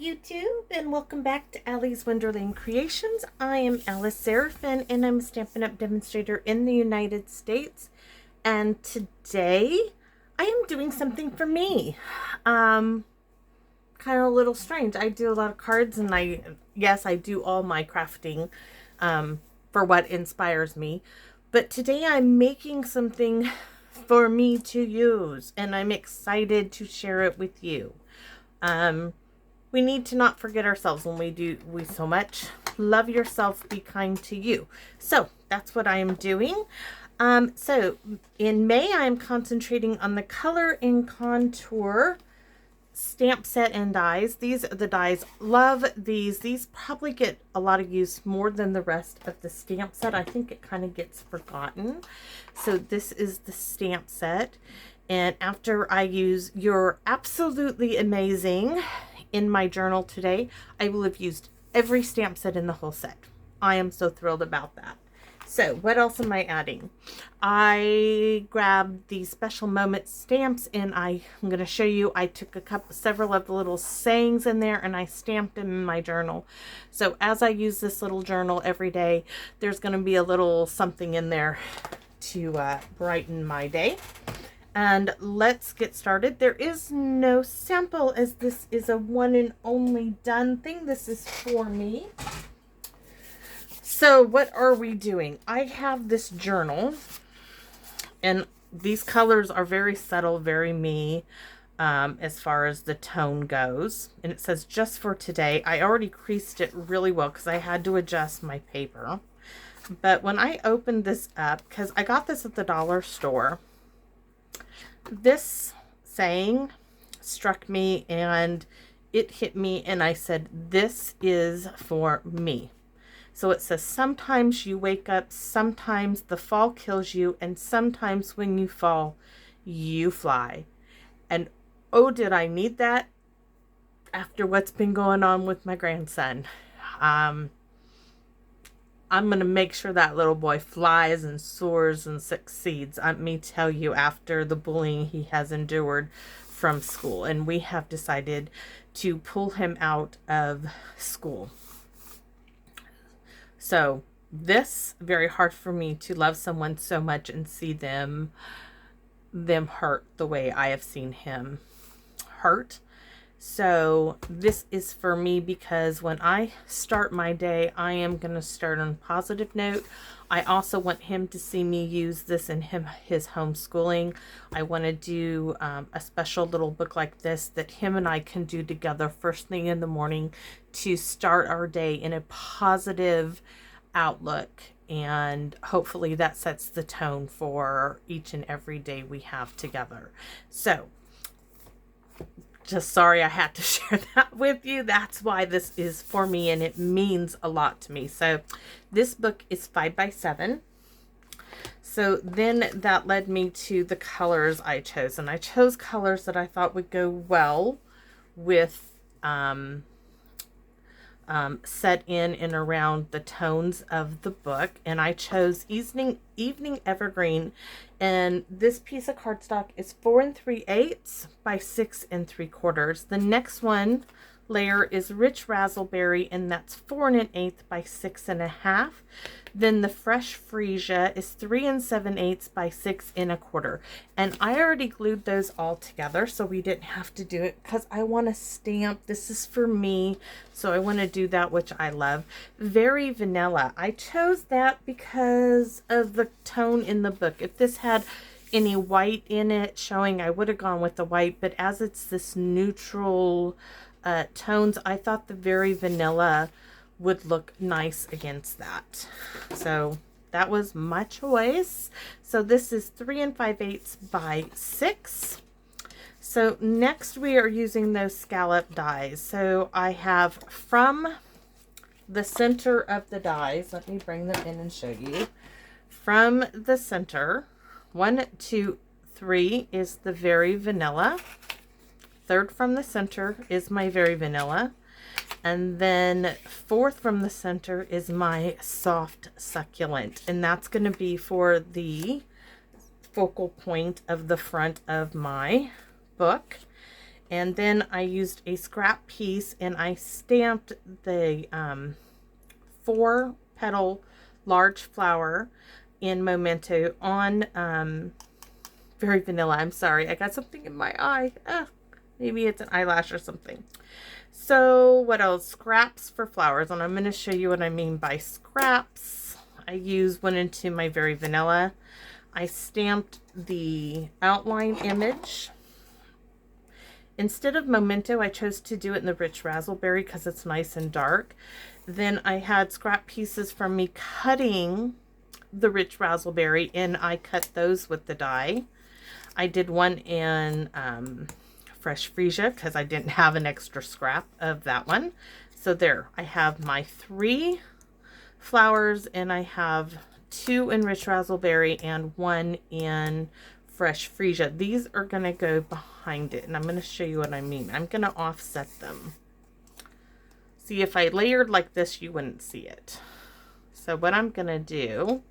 YouTube, and welcome back to Allie's Wonderland Creations. I am Alice Seraphin, and I'm a Stampin' Up! Demonstrator in the United States. And today, I am doing something for me. Kind of a little strange. I do a lot of cards, and I do all my crafting for what inspires me. But today, I'm making something for me to use, and I'm excited to share it with you. We need to not forget ourselves when we so much. Love yourself, be kind to you. So that's what I am doing. So in May, I am concentrating on the Color and Contour stamp set and dies. These are the dies. Love these. These probably get a lot of use more than the rest of the stamp set. I think it kind of gets forgotten. So this is the stamp set. And after I use You're Absolutely Amazing in my journal today, I will have used every stamp set in the whole set. I am so thrilled about that. So what else am I adding? I grabbed the Special Moments stamps, and I'm going to show you. I took several of the little sayings in there, and I stamped them in my journal. So as I use this little journal every day, there's going to be a little something in there to brighten my day. And let's get started. There is no sample, as this is a one and only done thing. This is for me. So what are we doing? I have this journal, and these colors are very subtle, very me, as far as the tone goes. And it says just for today. I already creased it really well because I had to adjust my paper. But when I opened this up, because I got this at the dollar store, this saying struck me and it hit me, and I said, this is for me. So it says, sometimes you wake up, sometimes the fall kills you, and sometimes when you fall, you fly. And oh, did I need that after what's been going on with my grandson. I'm going to make sure that little boy flies and soars and succeeds. Let me tell you, after the bullying he has endured from school. And we have decided to pull him out of school. So this, very hard for me to love someone so much and see them hurt the way I have seen him hurt. So this is for me, because when I start my day, I am going to start on a positive note. I also want him to see me use this in his homeschooling. I want to do a special little book like this that him and I can do together first thing in the morning to start our day in a positive outlook. And hopefully that sets the tone for each and every day we have together. So just sorry I had to share that with you. That's why this is for me, and it means a lot to me. So this book is 5x7. So then that led me to the colors I chose, and I chose colors that I thought would go well with set in and around the tones of the book. And I chose Evening Evergreen, and this piece of cardstock is 4 3/8 by 6 3/4. The next one layer is Rich Razzleberry, and that's 4 1/8 by 6 1/2. Then the Fresh Freesia is 3 7/8 by 6 1/4. And I already glued those all together, so we didn't have to do it because I want to stamp. This is for me, so I want to do that, which I love. Very Vanilla. I chose that because of the tone in the book. If this had any white in it showing, I would have gone with the white, but as it's this neutral tones, I thought the Very Vanilla would look nice against that. So that was my choice. So this is 3 5/8 by 6. So next we are using those scallop dies. So I have from the center of the dies, let me bring them in and show you. From the center, 1, 2, 3 is the Very Vanilla. Third from the center is my Very Vanilla. And then fourth from the center is my Soft Succulent. And that's going to be for the focal point of the front of my book. And then I used a scrap piece and I stamped the 4-petal large flower in Memento on Very Vanilla. I'm sorry, I got something in my eye. Maybe it's an eyelash or something. So what else? Scraps for flowers, and I'm going to show you what I mean by scraps. went into my Very Vanilla. I stamped the outline image. Instead of Memento, I chose to do it in the Rich Razzleberry because it's nice and dark. Then I had scrap pieces from me cutting the Rich Razzleberry, and I cut those with the die. I did one in Fresh Freesia because I didn't have an extra scrap of that one. So there, I have my 3 flowers, and I have 2 in Rich Razzleberry and 1 in Fresh Freesia. These are going to go behind it, and I'm going to show you what I mean. I'm going to offset them. See, if I layered like this, you wouldn't see it. So what I'm going to do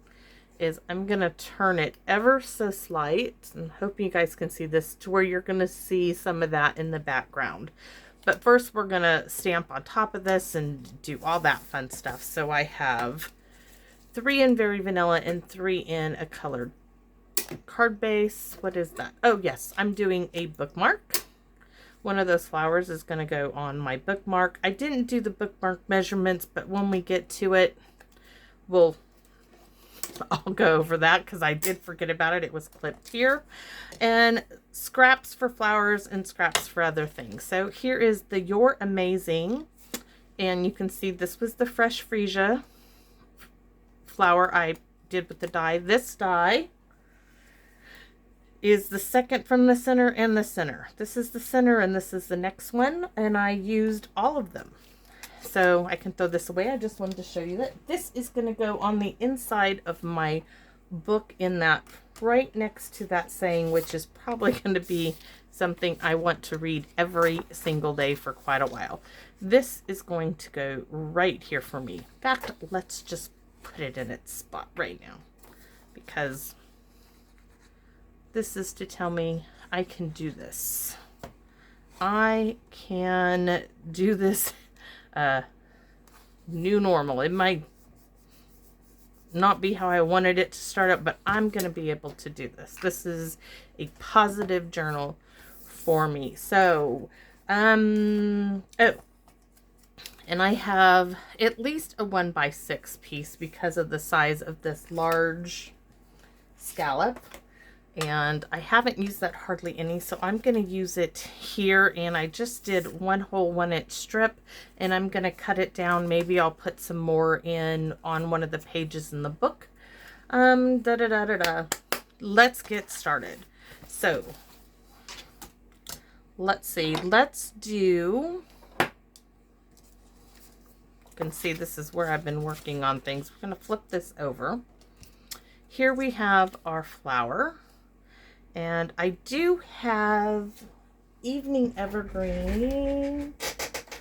is I'm going to turn it ever so slight, and hoping you guys can see this, to where you're going to see some of that in the background. But first we're going to stamp on top of this and do all that fun stuff. So I have 3 in Very Vanilla and 3 in a colored card base. What is that? Oh yes, I'm doing a bookmark. One of those flowers is going to go on my bookmark. I didn't do the bookmark measurements, but when we get to it, I'll go over that because I did forget about it. It was clipped here. And scraps for flowers and scraps for other things. So here is the You're Amazing. And you can see this was the Fresh Freesia flower I did with the die. This die is the second from the center and the center. This is the center and this is the next one. And I used all of them. So I can throw this away. I just wanted to show you that this is going to go on the inside of my book, in that right next to that saying, which is probably going to be something I want to read every single day for quite a while. This is going to go right here for me. In fact, let's just put it in its spot right now, because this is to tell me I can do this. I can do this new normal. It might not be how I wanted it to start up, but I'm going to be able to do this. This is a positive journal for me. So, and I have at least a 1x6 piece because of the size of this large scallop. And I haven't used that hardly any, so I'm going to use it here. And I just did 1 whole 1-inch strip, and I'm going to cut it down. Maybe I'll put some more in on one of the pages in the book. Let's get started. So let's see. Let's do. You can see this is where I've been working on things. We're going to flip this over. Here we have our flower. And I do have Evening Evergreen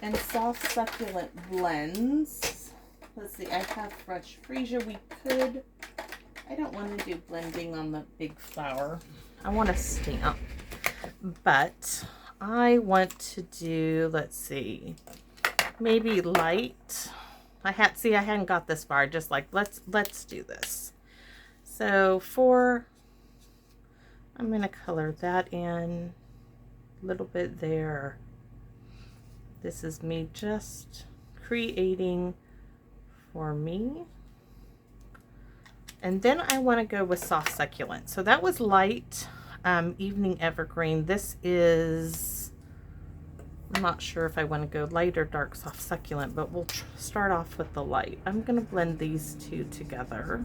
and Soft Succulent blends. Let's see, I have Fresh Freesia. I don't want to do blending on the big flower. I want to stamp. But I want to do, let's see, maybe light. I hadn't got this far. Just like, let's do this. So I'm going to color that in a little bit there. This is me just creating for me. And then I want to go with Soft Succulent. So that was light, Evening Evergreen. This is, I'm not sure if I want to go light or dark Soft Succulent, but we'll start off with the light. I'm going to blend these two together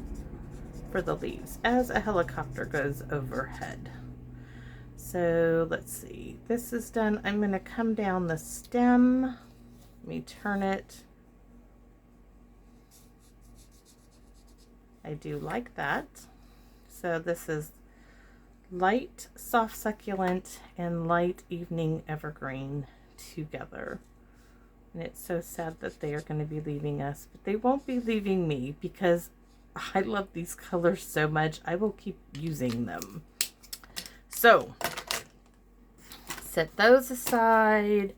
for the leaves as a helicopter goes overhead. So let's see, this is done. I'm going to come down the stem. Let me turn it. I do like that. So this is light Soft Succulent and light Evening Evergreen together. And it's so sad that they are going to be leaving us, but they won't be leaving me because I love these colors so much. I will keep using them. So set those aside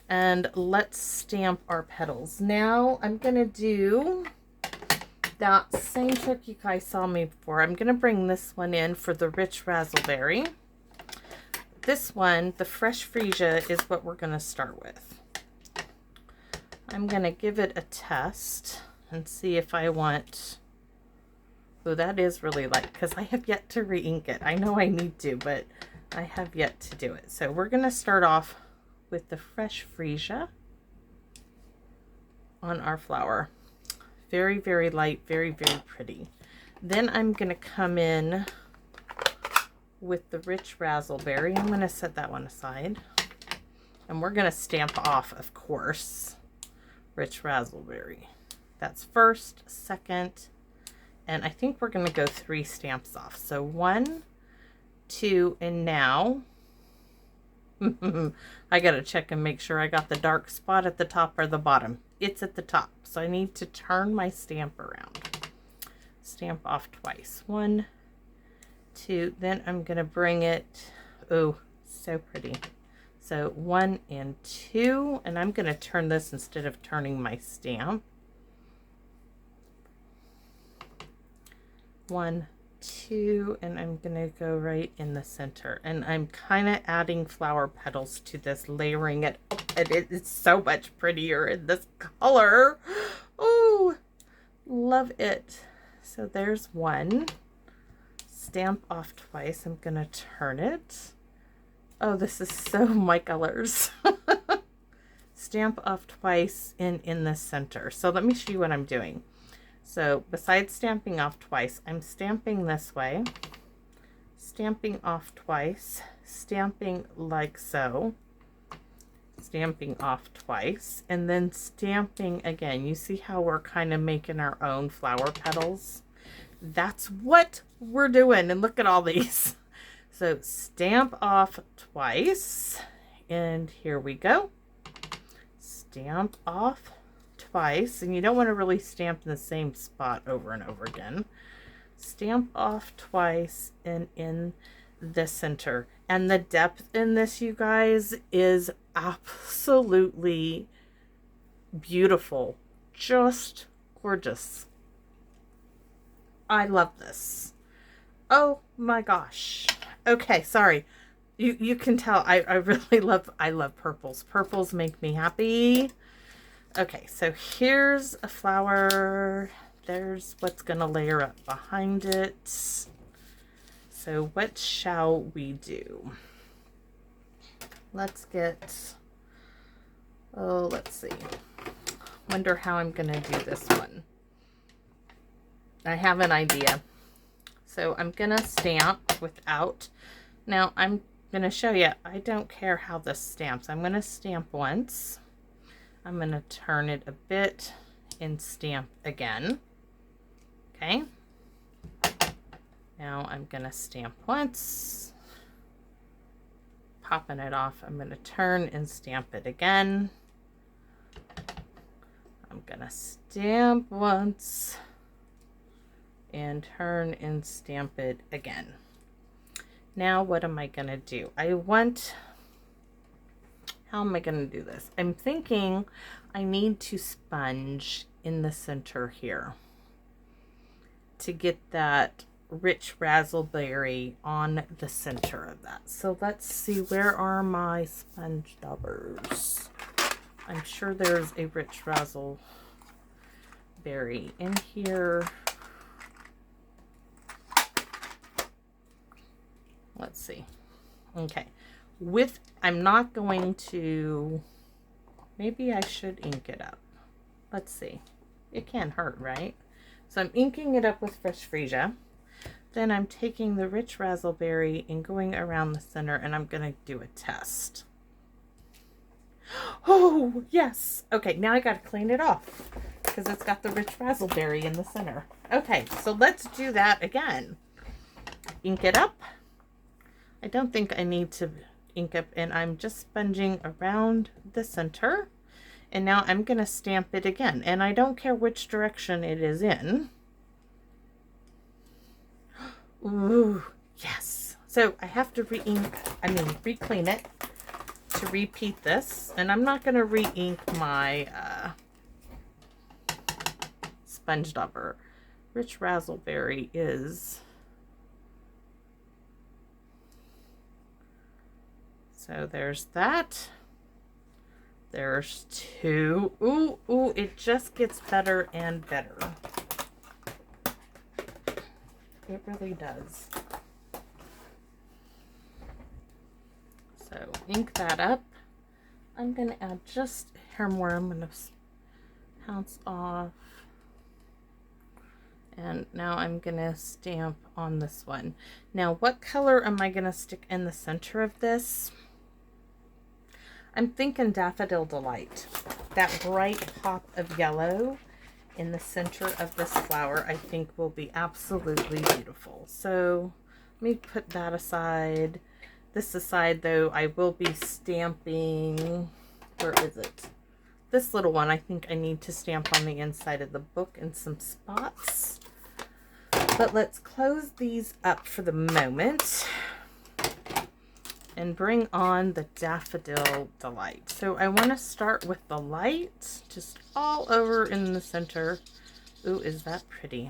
and let's stamp our petals. Now I'm going to do that same trick you guys saw me before. I'm going to bring this one in for the rich razzleberry. This one, the fresh freesia, is what we're going to start with. I'm going to give it a test and see if I want... Oh, that is really light because I have yet to re-ink it. I know I need to, but I have yet to do it. So we're going to start off with the fresh freesia on our flower. Very, very light, very, very pretty. Then I'm going to come in with the rich razzleberry. I'm going to set that one aside. And we're going to stamp off, of course, rich razzleberry. That's first, second, and I think we're going to go 3 stamps off. So 1, 2, and now I got to check and make sure I got the dark spot at the top or the bottom. It's at the top, so I need to turn my stamp around. Stamp off twice. 1, 2, then I'm going to bring it, oh, so pretty. So 1 and 2, and I'm going to turn this instead of turning my stamp. 1, 2, and I'm going to go right in the center. And I'm kind of adding flower petals to this, layering it up, and it's so much prettier in this color. Oh, love it. So there's 1. Stamp off twice. I'm going to turn it. Oh, this is so my colors. Stamp off twice in the center. So let me show you what I'm doing. So besides stamping off twice, I'm stamping this way, stamping off twice, stamping like so, stamping off twice, and then stamping again. You see how we're kind of making our own flower petals? That's what we're doing. And look at all these. So stamp off twice, and here we go. Stamp off twice, and you don't want to really stamp in the same spot over and over again. Stamp off twice and in the center. And the depth in this, you guys, is absolutely beautiful. Just gorgeous. I love this. Oh my gosh. Okay, sorry. You can tell I really love purples. Purples make me happy. Okay, so here's a flower. There's what's gonna layer up behind it. So what shall we do? Let's get, oh, let's see. Wonder how I'm gonna do this one. I have an idea. So I'm gonna stamp without, now I'm gonna show you, I don't care how this stamps. I'm gonna stamp once. I'm going to turn it a bit and stamp again. Okay. Now I'm going to stamp once. Popping it off. I'm going to turn and stamp it again. I'm going to stamp once and turn and stamp it again. Now what am I going to do? How am I going to do this? I'm thinking I need to sponge in the center here to get that rich razzleberry on the center of that. So let's see, where are my sponge daubers? I'm sure there's a rich razzleberry in here. Let's see. Okay. I'm not going to, maybe I should ink it up. Let's see. It can't hurt, right? So I'm inking it up with fresh freesia. Then I'm taking the rich razzleberry and going around the center, and I'm going to do a test. Oh, yes. Okay, now I got to clean it off because it's got the rich razzleberry in the center. Okay, so let's do that again. Ink it up. I don't think I need to ink up, and I'm just sponging around the center, and now I'm going to stamp it again, and I don't care which direction it is in. Ooh, yes. So I have to re-clean it. to repeat this, and I'm not going to re-ink my sponge dauber. Rich Razzleberry is... So there's that. There's 2. Ooh, ooh, it just gets better and better. It really does. So ink that up. I'm going to add just a hair more. I'm going to pounce off. And now I'm going to stamp on this one. Now, what color am I going to stick in the center of this? I'm thinking Daffodil Delight. That bright pop of yellow in the center of this flower, I think will be absolutely beautiful. So let me put that aside. This aside, though, I will be stamping, where is it? This little one, I think I need to stamp on the inside of the book in some spots. But let's close these up for the moment and bring on the Daffodil Delight. So I want to start with the light just all over in the center. Ooh, is that pretty?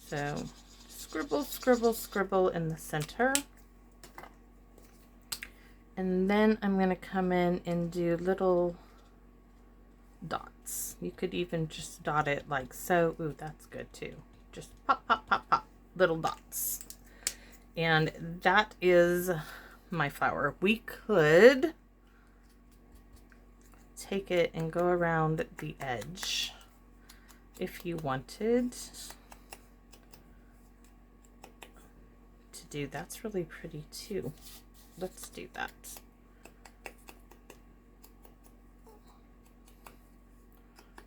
So scribble, scribble, scribble in the center. And then I'm going to come in and do little dots. You could even just dot it like so. Ooh, that's good too. Just pop, pop, pop, pop. Little dots. And that is my flower. We could take it and go around the edge if you wanted to do. That's really pretty too. Let's do that.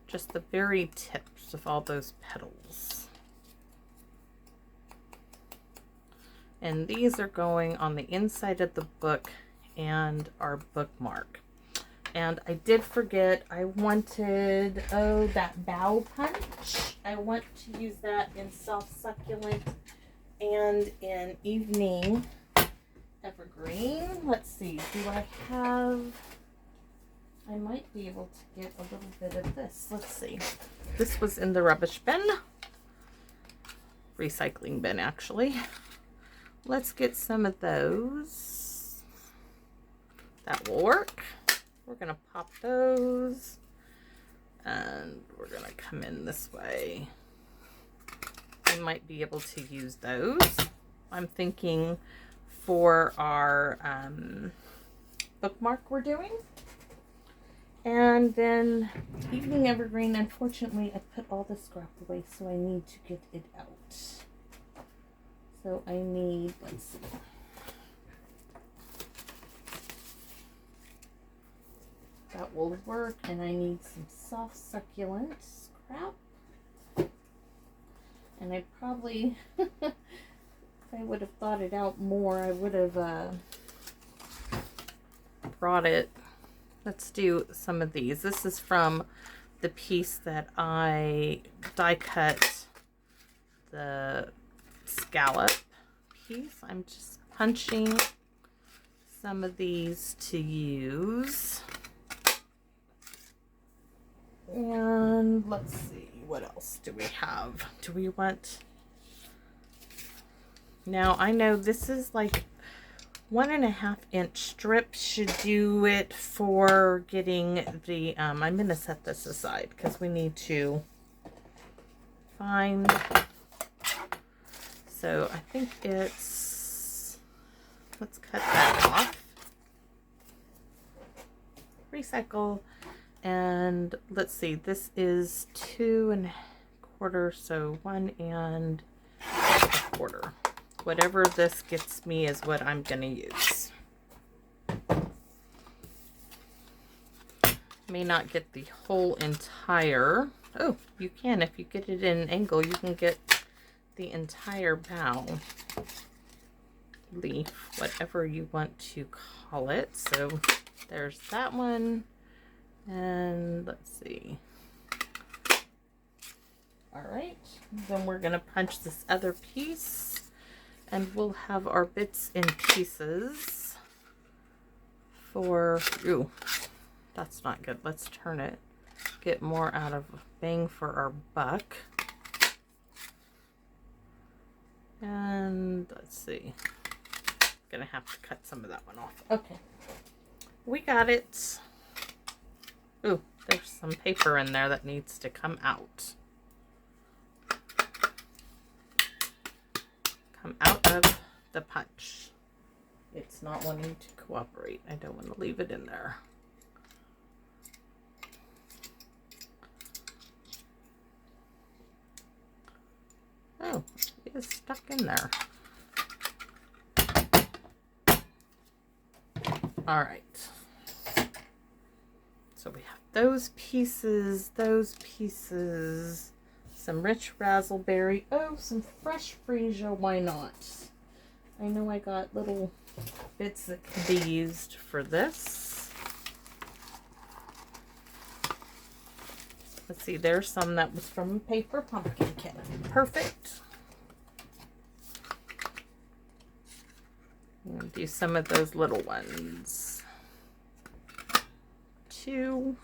Just the very tips of all those petals. And these are going on the inside of the book and our bookmark. And I did forget, I wanted, oh, that bow punch. I want to use that in Soft Succulent and in Evening Evergreen. Let's see, do I have, I might be able to get a little bit of this. Let's see. This was in the rubbish bin. Recycling bin, actually. Let's get some of those. That will work. We're going to pop those. And we're going to come in this way. We might be able to use those. I'm thinking for our bookmark we're doing. And then Evening Evergreen, unfortunately, I put all the scrap away, so I need to get it out. So I need, let's see. That will work, and I need some Soft Succulent scrap. And I probably, if I would have thought it out more, I would have brought it. Let's do some of these. This is from the piece that I die cut, the scallop piece. I'm just punching some of these to use. And let's see, what else do we have? Do we want... Now, I know this is like 1.5 inch strip should do it for getting the, I'm going to set this aside because we need to find, so I think it's, let's cut that off, recycle, and let's see, this is 2 1/4, so 1 1/4. Whatever this gets me is what I'm going to use. May not get the whole entire, oh, you can, if you get it in an angle, you can get the entire bough, leaf, whatever you want to call it. So there's that one, and let's see. All right, then we're going to punch this other piece. And we'll have our bits and pieces for, ooh, that's not good. Let's turn it, get more out of bang for our buck. And let's see, gonna have to cut some of that one off. Okay, we got it. Ooh, there's some paper in there that needs to come out. Come out of the punch. It's not wanting to cooperate. I don't want to leave it in there. Oh, it is stuck in there. All right. So we have those pieces, some rich raspberry. Oh, some fresh freesia, why not? I know I got little bits that can be used for this. Let's see, there's some that was from a paper pumpkin kit. Perfect. I'm gonna do some of those little ones. 2.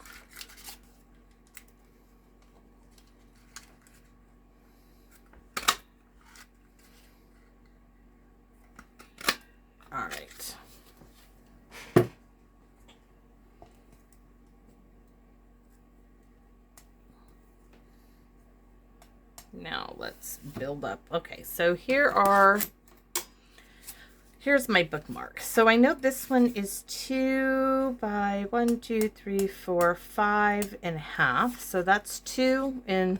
All right. Now let's build up. Okay, so here's my bookmark. So I know this one is 2 by 1, 2, 3, 4, 5.5. So that's 2 in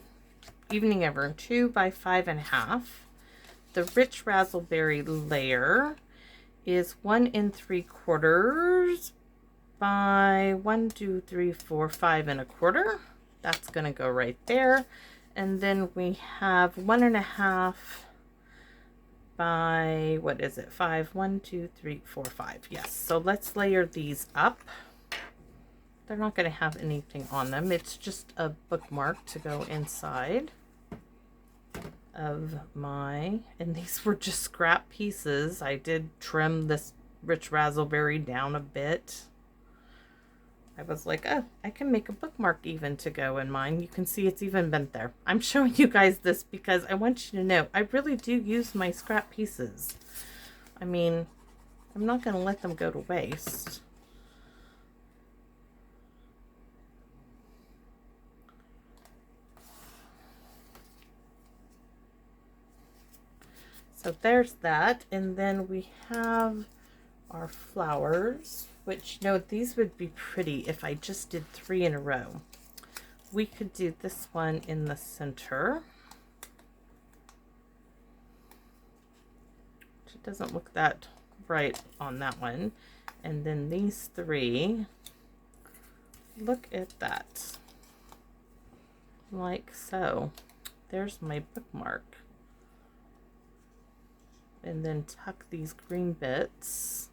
Evening Ever, 2 by 5.5. The rich raspberry layer is 1 3/4 by 1, 2, 3, 4, 5.25. That's gonna go right there. And then we have 1.5 by, what is it, 5, 1, 2, 3, 4, 5. Yes, so let's layer these up. They're not going to have anything on them. It's just a bookmark to go inside of my, and these were just scrap pieces. I did trim this rich raspberry down a bit. I was like, oh, I can make a bookmark even to go in mine. You can see it's even bent there. I'm showing you guys this because I want you to know I really do use my scrap pieces. I mean, I'm not going to let them go to waste. So there's that. And then we have our flowers, which, you know, these would be pretty if I just did 3 in a row. We could do this one in the center. It doesn't look that right on that one. And then these 3, look at that. Like so. There's my bookmark. And then tuck these green bits.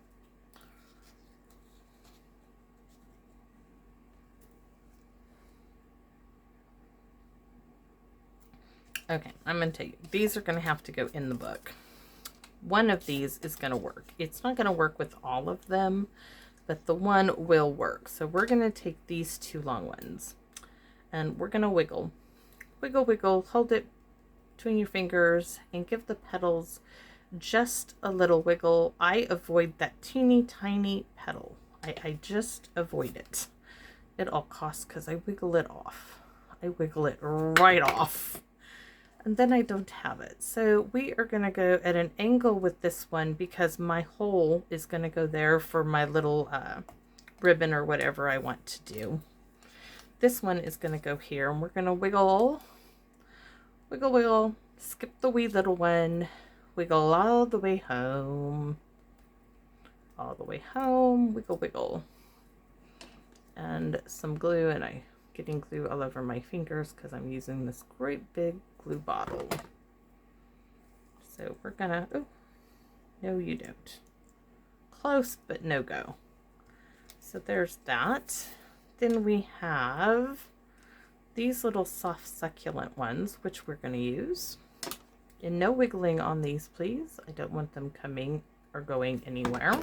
Okay, I'm going to tell you, these are going to have to go in the book. One of these is going to work. It's not going to work with all of them, but the one will work. So we're going to take these 2 long ones and we're going to wiggle. Wiggle, wiggle, hold it between your fingers and give the petals just a little wiggle. I avoid that teeny tiny petal. I just avoid it at all costs because I wiggle it off. I wiggle it right off. And then I don't have it. So we are going to go at an angle with this one because my hole is going to go there for my little ribbon or whatever I want to do. This one is going to go here and we're going to wiggle, wiggle, wiggle, skip the wee little one, wiggle all the way home, wiggle, wiggle. And some glue, and I'm getting glue all over my fingers because I'm using this great big glue bottle. So we're gonna, oh, no you don't. Close, but no go. So there's that. Then we have these little soft succulent ones, which we're gonna use. And no wiggling on these, please. I don't want them coming or going anywhere.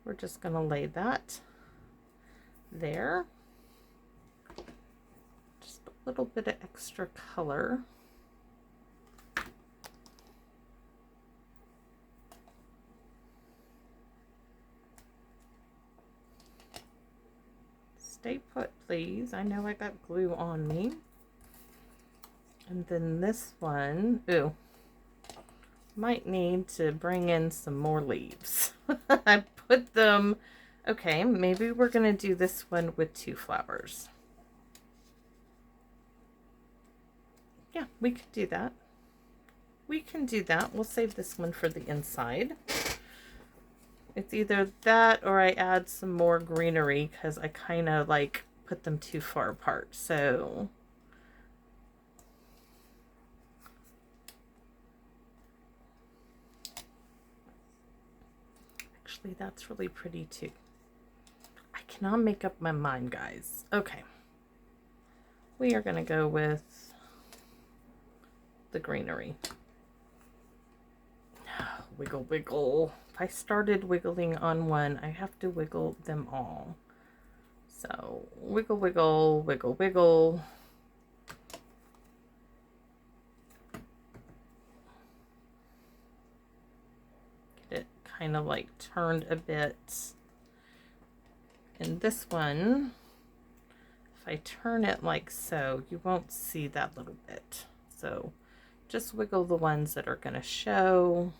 We're just going to lay that there. Just a little bit of extra color. Stay put, please. I know I got glue on me. And then this one, ooh, might need to bring in some more leaves. I put them, okay, maybe we're going to do this one with 2 flowers. Yeah, we could do that. We can do that. We'll save this one for the inside. It's either that or I add some more greenery because I kind of like put them too far apart. So actually that's really pretty too. I cannot make up my mind, guys. Okay. We are going to go with the greenery. Wiggle, wiggle. If I started wiggling on one, I have to wiggle them all. So wiggle, wiggle, wiggle, wiggle. Get it kind of like turned a bit. And this one, if I turn it like so, you won't see that little bit. So just wiggle the ones that are going to show.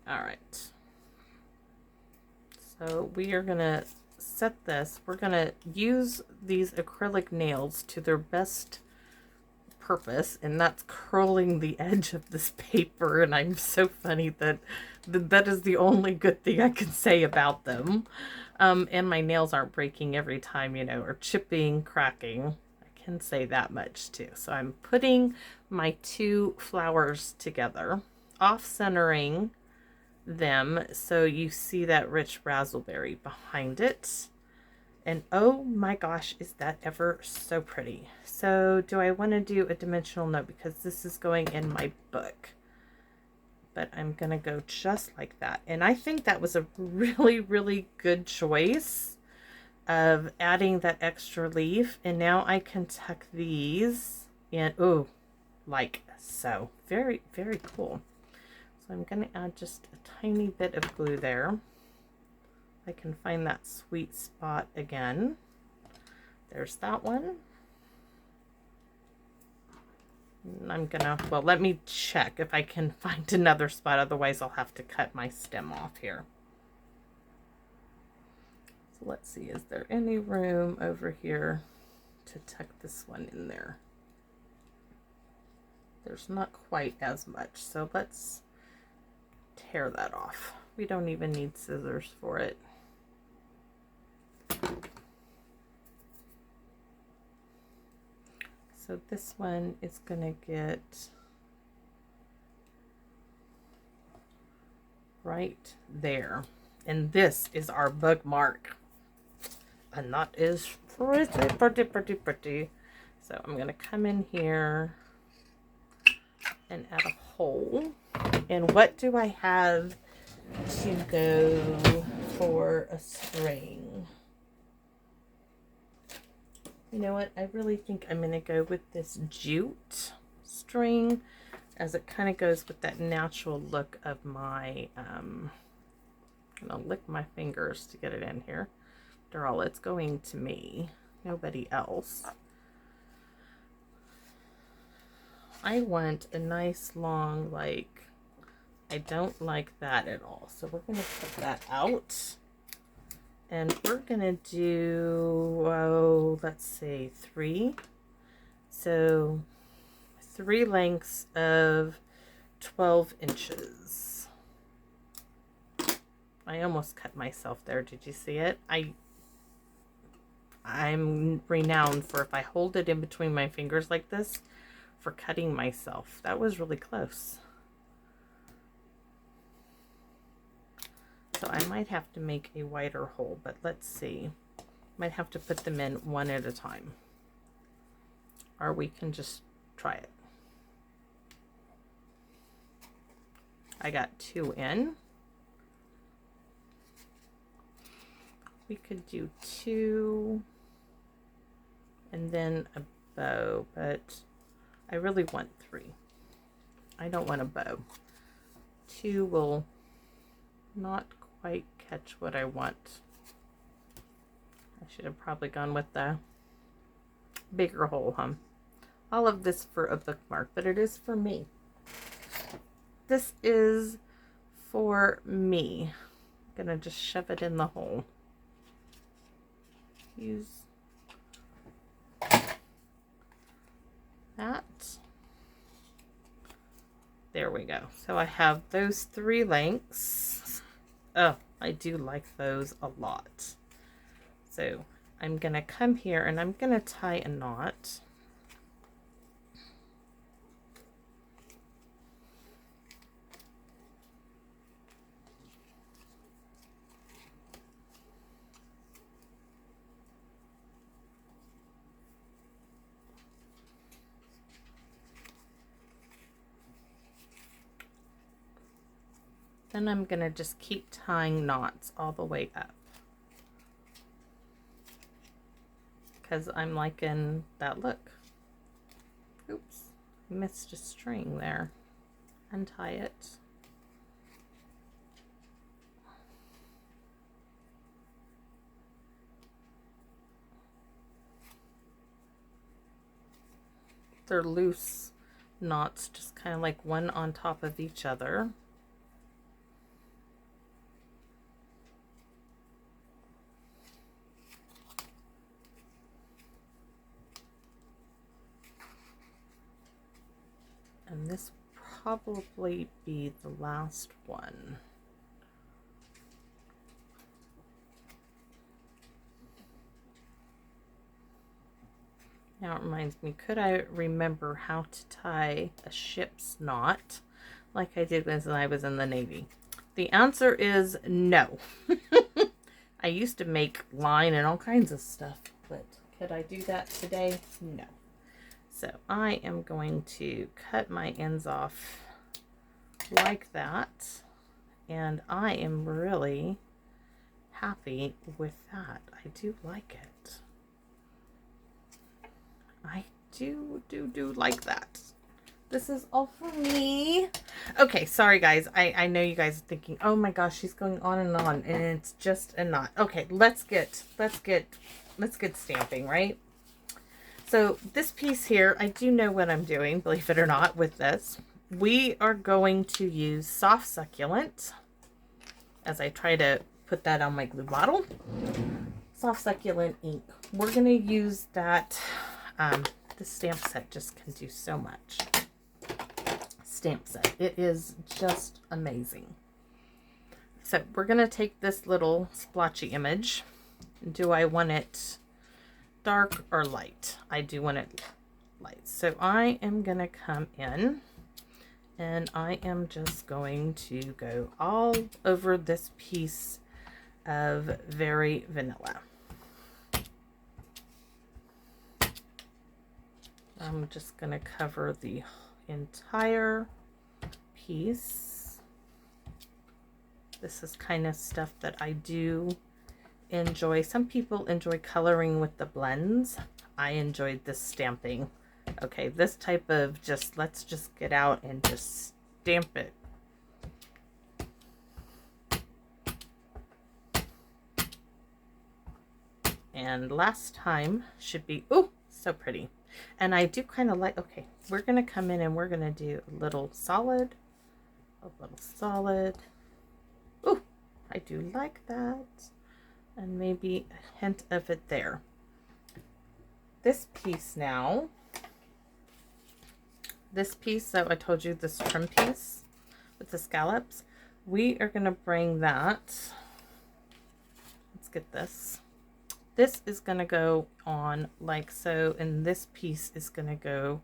All right. So we are going to set this. We're going to use these acrylic nails to their best purpose, and that's curling the edge of this paper. And I'm so funny that that is the only good thing I can say about them. And my nails aren't breaking every time, you know, or chipping, cracking. I can say that much too. So I'm putting my 2 flowers together, off-centering them so you see that rich raspberry behind it. And oh my gosh, is that ever so pretty. So do I want to do a dimensional note because this is going in my book, but I'm gonna go just like that. And I think that was a really, really good choice of adding that extra leaf. And now I can tuck these in, ooh, like so. Very, very cool. So I'm going to add just a tiny bit of glue there. I can find that sweet spot again. There's that one. And I'm gonna, well, let me check if I can find another spot. Otherwise, I'll have to cut my stem off here. So let's see, is there any room over here to tuck this one in there? There's not quite as much. So let's tear that off. We don't even need scissors for it. So this one is going to get right there. And this is our bookmark. And that is pretty, pretty, pretty, pretty. So I'm going to come in here and add a hole. And what do I have to go for a string? You know what? I really think I'm going to go with this jute string, as it kind of goes with that natural look of my, I'm going to lick my fingers to get it in here. After all, it's going to me, nobody else. I want a nice long, like, I don't like that at all. So we're going to put that out. And we're going to do, oh, let's see, 3. So 3 lengths of 12 inches. I almost cut myself there. Did you see it? I'm renowned for, if I hold it in between my fingers like this for cutting myself. That was really close. So I might have to make a wider hole, but let's see. Might have to put them in one at a time. Or we can just try it. I got 2 in. We could do 2 and then a bow, but I really want 3. I don't want a bow. 2 will not quite catch what I want. I should have probably gone with the bigger hole, huh? All of this for a bookmark, but it is for me. This is for me. I'm gonna just shove it in the hole. Use that. There we go. So I have those 3 lengths. Oh, I do like those a lot. So I'm gonna come here and I'm gonna tie a knot. Then I'm gonna just keep tying knots all the way up, because I'm liking that look. Oops, missed a string there. Untie it. They're loose knots, just kind of like one on top of each other. And this will probably be the last one. Now it reminds me, could I remember how to tie a ship's knot like I did when I was in the Navy? The answer is no. I used to make line and all kinds of stuff, but could I do that today? No. So I am going to cut my ends off like that, and I am really happy with that. I do like it. I do like that. This is all for me. Okay, sorry guys. I know you guys are thinking, oh my gosh, she's going on, and it's just a knot. Okay, let's get stamping, right? So this piece here, I do know what I'm doing, believe it or not, with this. We are going to use Soft Succulent, as I try to put that on my glue bottle. Soft Succulent ink. We're going to use that. The stamp set just can do so much. Stamp set. It is just amazing. So we're going to take this little splotchy image. Do I want it dark or light? I do want it light. So I am going to come in and I am just going to go all over this piece of Very Vanilla. I'm just going to cover the entire piece. This is kind of stuff that I do enjoy. Some people enjoy coloring with the blends. I enjoyed this stamping. Okay, this type of just, let's just get out and just stamp it. And last time should be, oh, so pretty. And I do kind of like, okay, we're going to come in and we're going to do a little solid. Oh, I do like that. And maybe a hint of it there. This piece now, this piece that I told you, this trim piece with the scallops, we are going to bring that, let's get this. This is going to go on like so, and this piece is going to go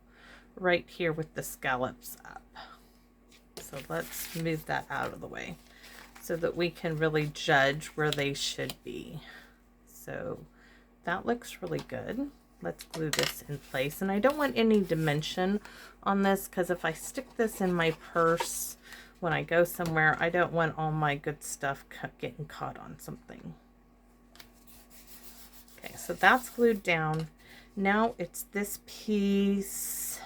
right here with the scallops up. So let's move that out of the way so that we can really judge where they should be. So that looks really good. Let's glue this in place. And I don't want any dimension on this because if I stick this in my purse when I go somewhere, I don't want all my good stuff getting caught on something. Okay, so that's glued down. Now it's this piece.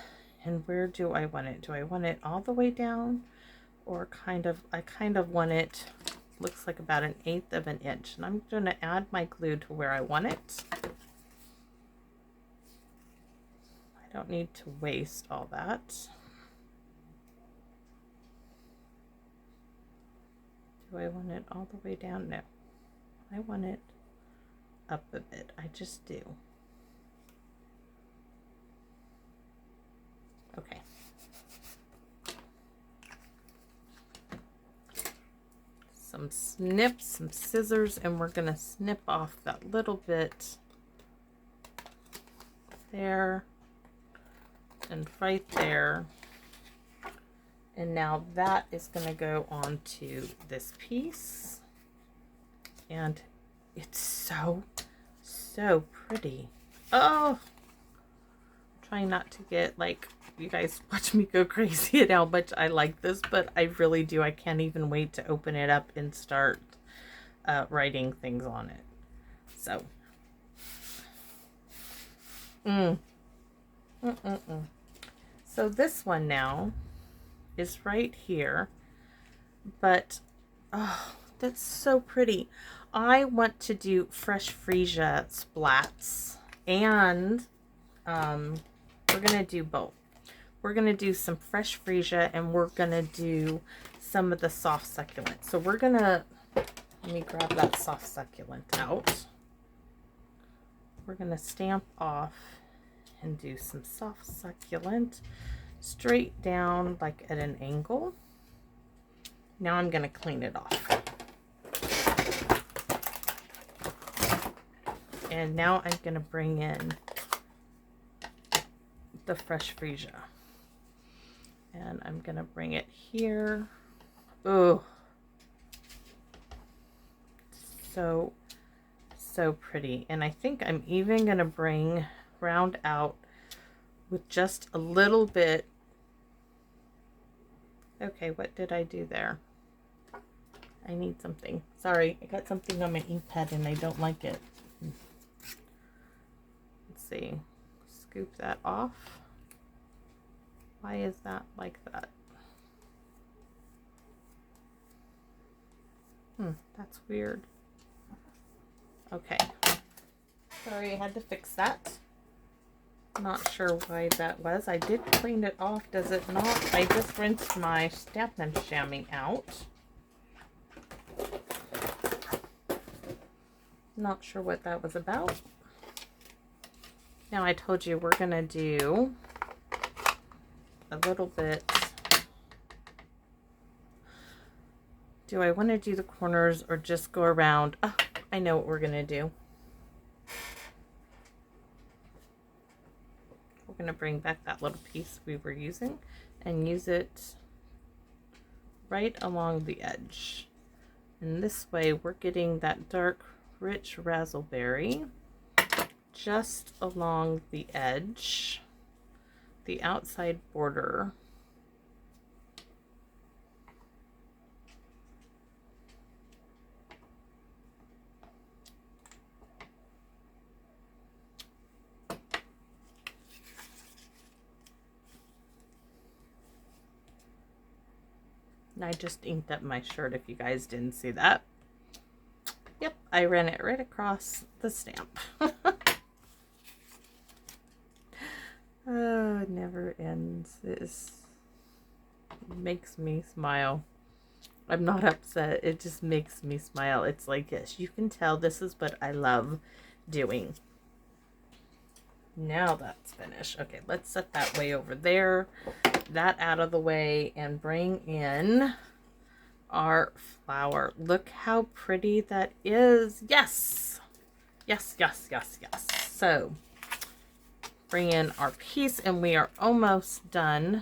And where do I want it? Do I want it all the way down? Or I kind of want it, looks like about 1/8 of an inch. And I'm going to add my glue to where I want it. I don't need to waste all that. Do I want it all the way down? No. I want it up a bit. I just do. Okay. Some snips, some scissors, and we're going to snip off that little bit there and right there. And now that is going to go onto this piece. And it's so pretty. Oh, I'm trying not to get like, you guys watch me go crazy at how much I like this, but I really do. I can't even wait to open it up and start writing things on it. So, So this one now is right here, but oh, that's so pretty. I want to do fresh freesia splats, and we're gonna do both. We're gonna do some fresh freesia, and we're gonna do some of the soft succulent. So we're gonna, let me grab that soft succulent out. We're gonna stamp off and do some soft succulent straight down like at an angle. Now I'm gonna clean it off. And now I'm gonna bring in the fresh freesia. And I'm gonna bring it here. Oh, so pretty. And I think I'm even gonna round out with just a little bit. Okay, what did I do there? I need something. Sorry, I got something on my ink pad and I don't like it. Let's see. Scoop that off. Why is that like that? That's weird. Okay. Sorry, I had to fix that. Not sure why that was. I did clean it off, does it not? I just rinsed my Stampin' Chamois out. Not sure what that was about. Now I told you we're gonna do a little bit. Do I want to do the corners or just go around? Oh, I know what we're gonna do. We're gonna bring back that little piece we were using and use it right along the edge. And this way we're getting that dark, rich raspberry just along the edge, the outside border. And I just inked up my shirt if you guys didn't see that. Yep, I ran it right across the stamp. Oh, it never ends. It makes me smile. I'm not upset. It just makes me smile. It's like, yes, you can tell this is what I love doing. Now that's finished. Okay, let's set that way over there. That out of the way and bring in our flower. Look how pretty that is. Yes. Yes, yes, yes, yes. So bring in our piece, and we are almost done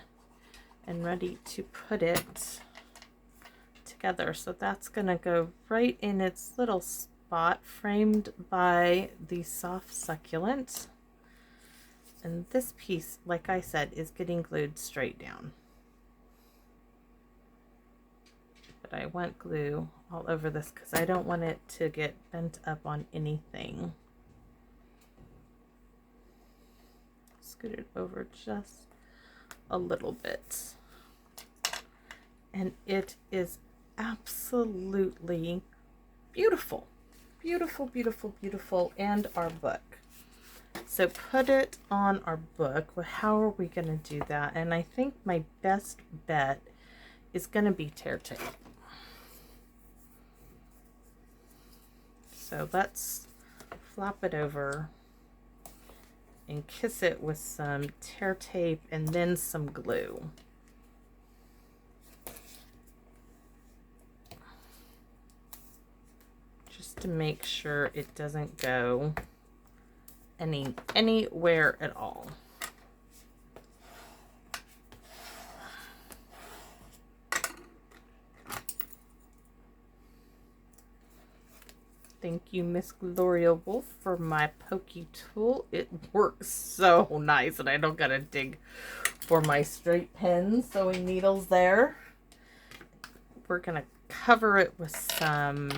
and ready to put it together. So that's going to go right in its little spot, framed by the soft succulent. And this piece, like I said, is getting glued straight down. But I want glue all over this because I don't want it to get bent up on anything. Scoot it over just a little bit. And it is absolutely beautiful. Beautiful, beautiful, beautiful. And our book. So put it on our book. Well, how are we going to do that? And I think my best bet is going to be tear tape. So let's flop it over and kiss it with some tear tape and then some glue. Just to make sure it doesn't go anywhere at all. Thank you, Miss Gloria Wolf, for my pokey tool. It works so nice, and I don't gotta dig for my straight pin sewing needles there. We're gonna cover it with some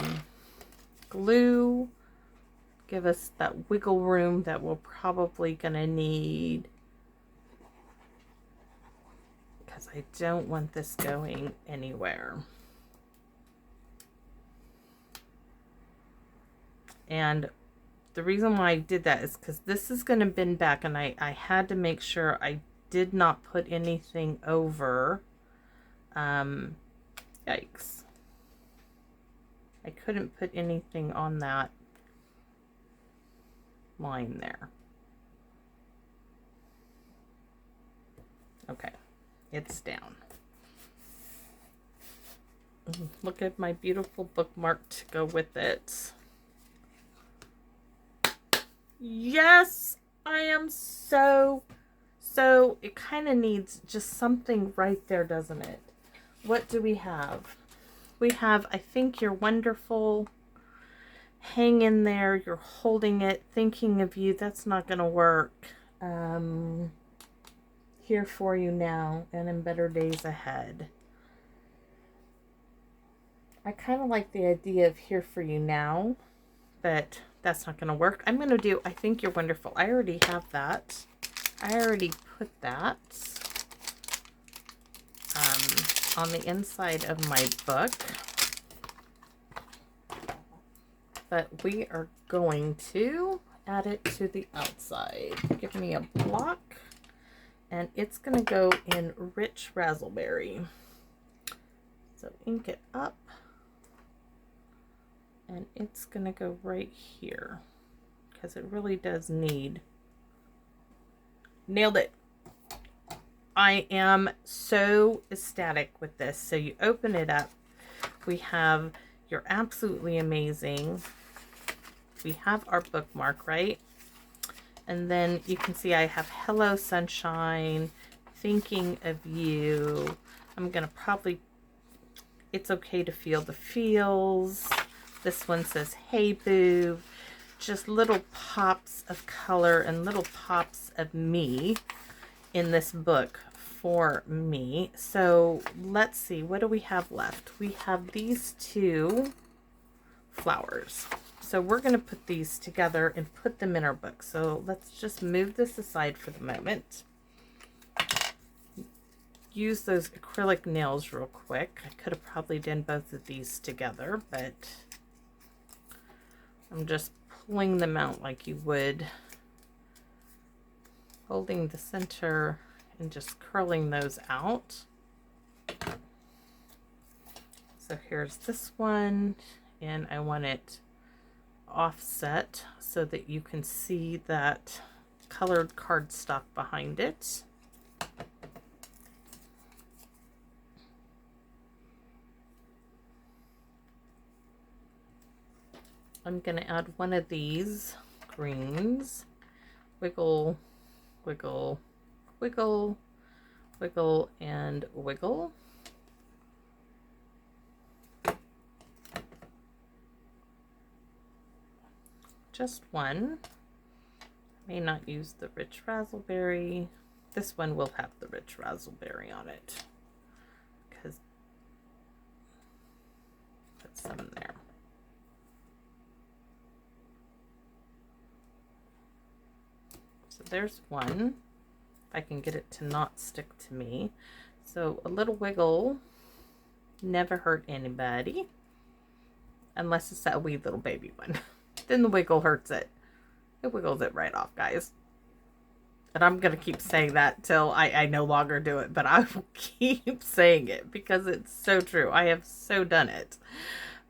glue. Give us that wiggle room that we're probably gonna need, because I don't want this going anywhere. And the reason why I did that is because this is going to bend back, and I had to make sure I did not put anything over. Yikes. I couldn't put anything on that line there. Okay, it's down. Look at my beautiful bookmark to go with it. Yes, I am so, it kind of needs just something right there, doesn't it? What do we have? We have, I think you're wonderful. Hang in there. You're holding it, thinking of you. That's not going to work. Here for you now and in better days ahead. I kind of like the idea of here for you now, but that's not going to work. I'm going to do I think you're wonderful. I already have that. I already put that on the inside of my book. But we are going to add it to the outside. Give me a block. And it's going to go in Rich Razzleberry. So ink it up. And it's going to go right here, because it really does need. Nailed it. I am so ecstatic with this. So you open it up. We have You're Absolutely Amazing. We have our bookmark, right? And then you can see I have Hello Sunshine, Thinking of You. I'm going to probably, It's Okay to Feel the Feels. This one says, Hey Boo. Just little pops of color and little pops of me in this book for me. So let's see, what do we have left? We have these two flowers. So we're going to put these together and put them in our book. So let's just move this aside for the moment. Use those acrylic nails real quick. I could have probably done both of these together, but I'm just pulling them out like you would, holding the center and just curling those out. So here's this one, and I want it offset so that you can see that colored cardstock behind it. I'm going to add one of these greens, wiggle Wiggle, wiggle, wiggle, and wiggle. Just one. May not use the rich razzleberry. This one will have the rich razzleberry on it, because put some in there. So there's one. If I can get it to not stick to me. So a little wiggle never hurt anybody, unless it's that wee little baby one. Then the wiggle hurts it. It wiggles it right off, guys. And I'm going to keep saying that till I no longer do it. But I will keep saying it because it's so true. I have so done it.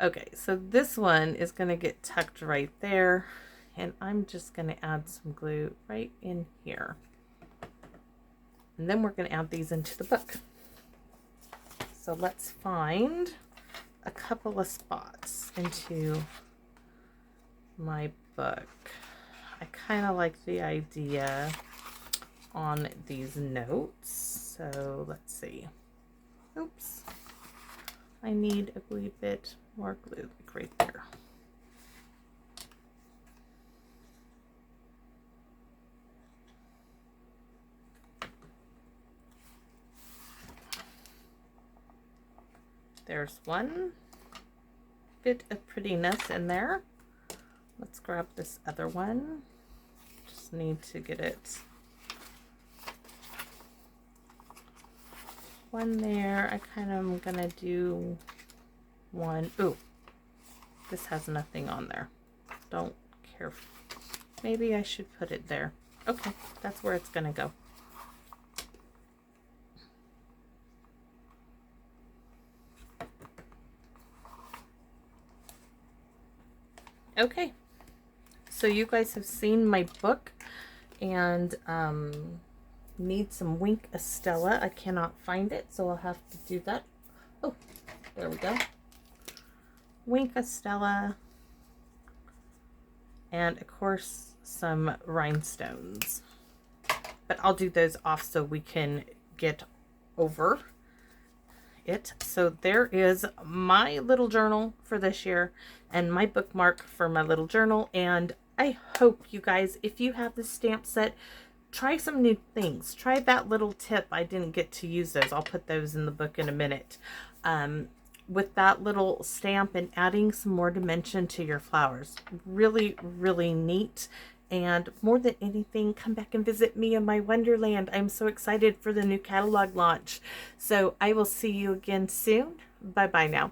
Okay, so this one is going to get tucked right there. And I'm just going to add some glue right in here. And then we're going to add these into the book. So let's find a couple of spots into my book. I kind of like the idea on these notes. So let's see. Oops. I need a wee bit more glue, like right there. There's one bit of prettiness in there. Let's grab this other one. Just need to get it one there. I kind of am gonna do one. Ooh, this has nothing on there. Don't care. Maybe I should put it there. Okay, that's where it's gonna go. Okay, so you guys have seen my book, and need some Wink Estella. I cannot find it, so I'll have to do that. Oh, there we go. Wink Estella, and of course some rhinestones. But I'll do those off so we can get over it. So there is my little journal for this year and my bookmark for my little journal. And I hope you guys, if you have the stamp set, try some new things. Try that little tip. I didn't get to use those. I'll put those in the book in a minute. With that little stamp and adding some more dimension to your flowers. Really, really neat. And more than anything, come back and visit me in my Wonderland. I'm so excited for the new catalog launch. So I will see you again soon. Bye-bye now.